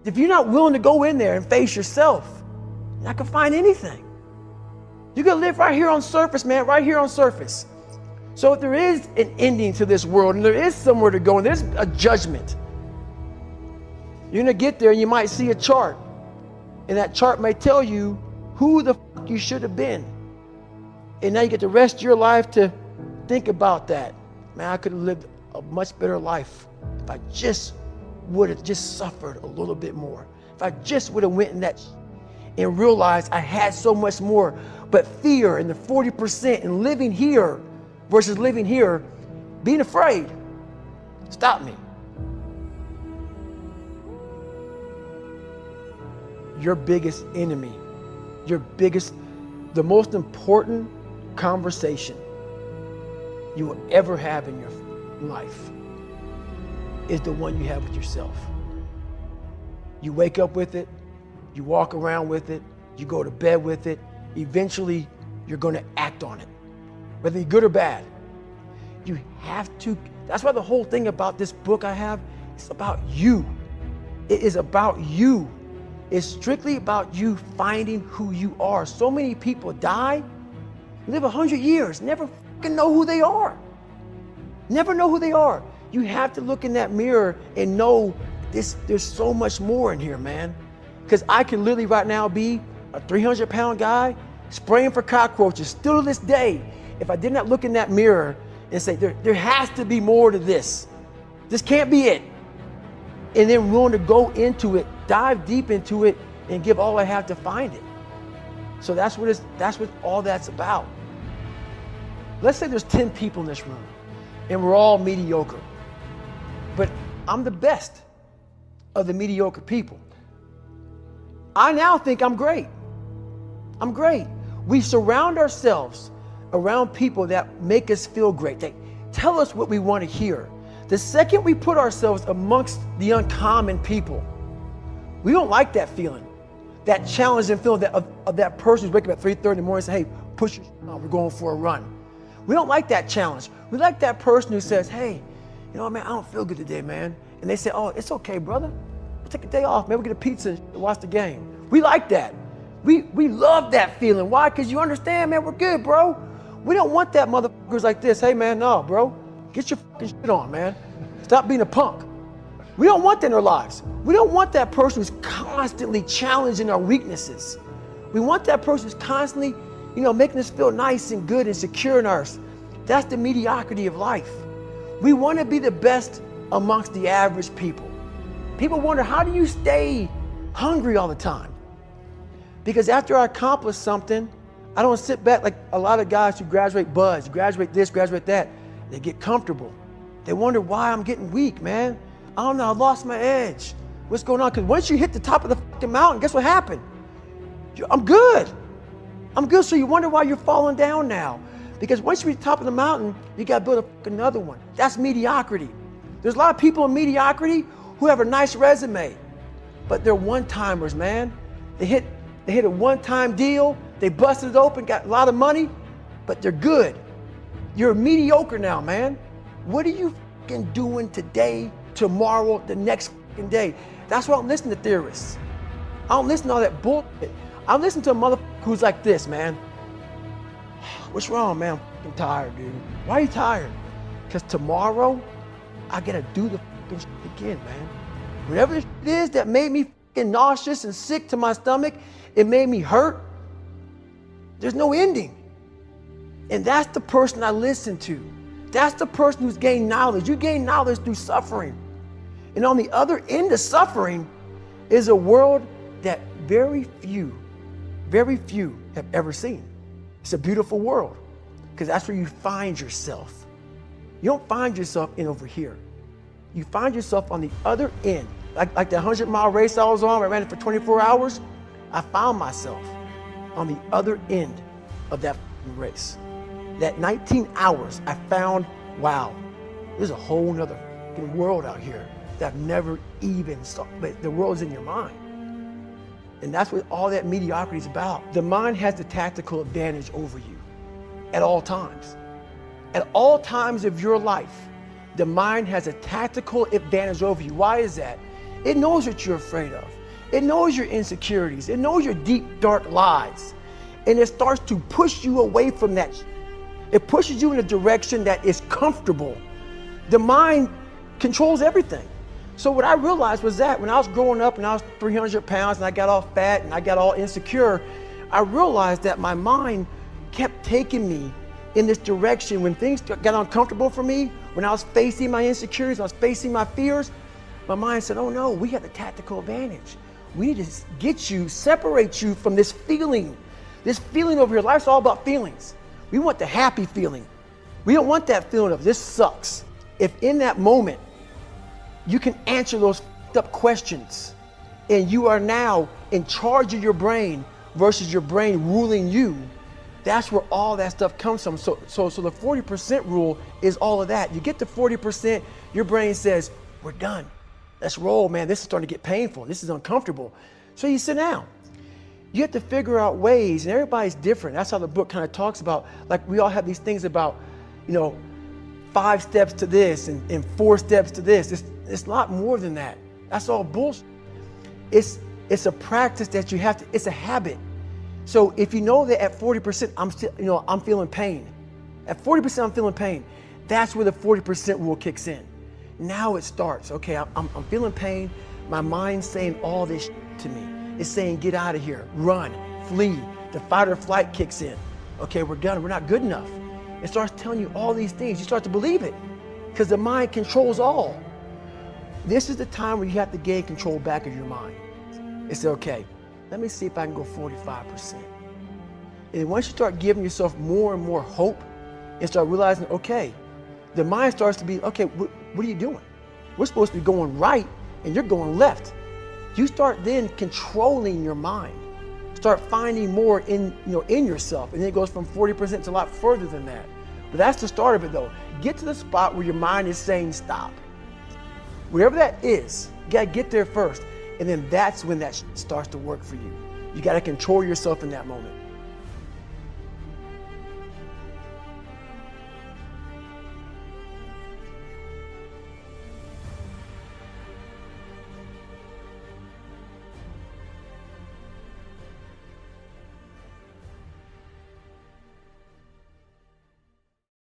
If you're not willing to go in there and face yourself, you're not gonna find anything. You're gonna live right here on surface, man, right here on surface. So if there is an ending to this world and there is somewhere to go and there's a judgment, you're gonna get there and you might see a chart. And that chart may tell you who the fuck you should have been. And now you get the rest of your life to think about that. Man, I could have lived a much better life if I just would have just suffered a little bit more. If I just would have went in that and realized I had so much more. But fear and the 40% and living here versus living here, being afraid, stop me. Your biggest enemy, the most important conversation you will ever have in your life is the one you have with yourself. You wake up with it, you walk around with it, you go to bed with it, eventually you're gonna act on it, whether you're good or bad. You have to, that's why the whole thing about this book I have, it's about you. It is about you. It's strictly about you finding who you are. So many people die, live 100 years, never fucking know who they are. Never know who they are. You have to look in that mirror and know there's so much more in here, man. Because I can literally right now be a 300-pound guy spraying for cockroaches still to this day if I did not look in that mirror and say, there has to be more to this. This can't be it. And then willing to go into it, dive deep into it, and give all I have to find it. So that's what all that's about. Let's say there's 10 people in this room, and we're all mediocre. But I'm the best of the mediocre people. I now think I'm great. I'm great. We surround ourselves around people that make us feel great. They tell us what we want to hear. The second we put ourselves amongst the uncommon people, we don't like that feeling, that challenging feeling of that person who's waking up at 3:30 in the morning and say, hey, push your on, we're going for a run. We don't like that challenge. We like that person who says, hey, you know, man, I don't feel good today, man. And they say, oh, it's okay, brother. We'll take a day off, man. We'll get a pizza and watch the game. We like that. We love that feeling. Why? Because you understand, man, we're good, bro. We don't want that motherfuckers like this. Hey, man, no, bro. Get your fucking shit on, man. Stop being a punk. We don't want that in our lives. We don't want that person who's constantly challenging our weaknesses. We want that person who's constantly, making us feel nice and good and secure in ours. That's the mediocrity of life. We want to be the best amongst the average people. People wonder, how do you stay hungry all the time? Because after I accomplish something, I don't sit back like a lot of guys who graduate buds, graduate this, graduate that. They get comfortable. They wonder why I'm getting weak, man. I don't know, I lost my edge. What's going on? Because once you hit the top of the fucking mountain, guess what happened? I'm good. I'm good, so you wonder why you're falling down now. Because once you reach the top of the mountain, you got to build another one. That's mediocrity. There's a lot of people in mediocrity who have a nice resume, but they're one-timers, man. They hit a one-time deal, they busted it open, got a lot of money, but they're good. You're mediocre now, man. What are you fucking doing today, tomorrow, the next fucking day? That's why I don't listen to theorists. I don't listen to all that bullshit. I listen to a motherfucker who's like this, man. What's wrong, man? I'm fucking tired, dude. Why are you tired? Because tomorrow, I gotta do the fucking shit again, man. Whatever the shit is that made me fucking nauseous and sick to my stomach, it made me hurt. There's no ending. And that's the person I listen to. That's the person who's gained knowledge. You gain knowledge through suffering. And on the other end of suffering is a world that very few have ever seen. It's a beautiful world because that's where you find yourself. You don't find yourself in over here. You find yourself on the other end. Like the 100-mile race I was on, I ran it for 24 hours. I found myself on the other end of that race. That 19 hours, I found, wow, there's a whole nother world out here that I've never even saw. But the world's in your mind. And that's what all that mediocrity is about. The mind has the tactical advantage over you at all times. At all times of your life, the mind has a tactical advantage over you. Why is that? It knows what you're afraid of. It knows your insecurities. It knows your deep, dark lies. And it starts to push you away from that. It pushes you in a direction that is comfortable. The mind controls everything. So what I realized was that when I was growing up and I was 300 pounds and I got all fat and I got all insecure, I realized that my mind kept taking me in this direction. When things got uncomfortable for me, when I was facing my insecurities, I was facing my fears, my mind said, oh no, we have the tactical advantage. We need to get you, separate you from this feeling over here. Life's all about feelings. We want the happy feeling. We don't want that feeling of this sucks. If in that moment, you can answer those up questions and you are now in charge of your brain versus your brain ruling you, that's where all that stuff comes from. So the 40% rule is all of that. You get to 40%, your brain says, we're done. Let's roll, man. This is starting to get painful. This is uncomfortable. So you sit down. You have to figure out ways, and everybody's different. That's how the book kind of talks about, like we all have these things about, 5 steps to this and 4 steps to this. It's a lot more than that. That's all bullshit. It's a practice that you have to, it's a habit. So if you know that at 40%, I'm feeling pain. At 40%, I'm feeling pain. That's where the 40% rule kicks in. Now it starts. Okay, I'm feeling pain. My mind's saying all this to me. It's saying, get out of here, run, flee. The fight or flight kicks in. Okay, we're done. We're not good enough. It starts telling you all these things. You start to believe it because the mind controls all. This is the time where you have to gain control back of your mind. It's okay. Let me see if I can go 45%. And once you start giving yourself more and more hope and start realizing, okay, the mind starts to be, okay, what are you doing? We're supposed to be going right and you're going left. You start then controlling your mind. Start finding more in yourself. And then it goes from 40% to a lot further than that. But that's the start of it though. Get to the spot where your mind is saying stop. Wherever that is, you gotta get there first. And then that's when that starts to work for you. You gotta control yourself in that moment.